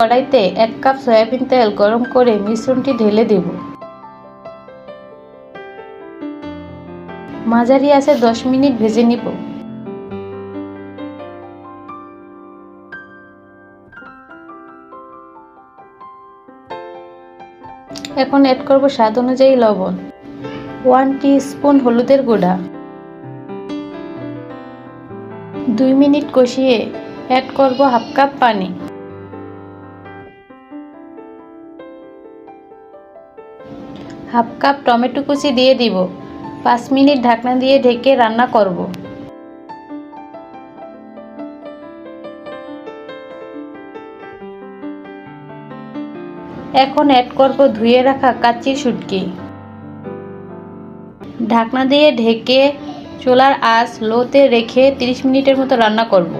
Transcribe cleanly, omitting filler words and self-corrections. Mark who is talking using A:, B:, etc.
A: কড়াইতে 1 cup soybean তেল গরম করে মিশ্রণটি ঢেলে দেব। মাঝারি আঁচে 10 মিনিট ভেজে নিব। এখন অ্যাড করব স্বাদ অনুযায়ী লবণ, 1 টিস্পুন হলুদের গুঁড়া। 2 মিনিট কষিয়ে অ্যাড করব হাফ কাপ পানি। হাফ কাপ টমেটো কুচি দিয়ে দিব। 5 মিনিট ঢাকনা দিয়ে ঢেকে রান্না করব। এখন অ্যাড করব ধুয়ে রাখা কাচ্চি শুটকি। ঢাকনা দিয়ে ঢেকে চুলার আঁচ লোতে রেখে 30 মিনিটের মতো রান্না করব।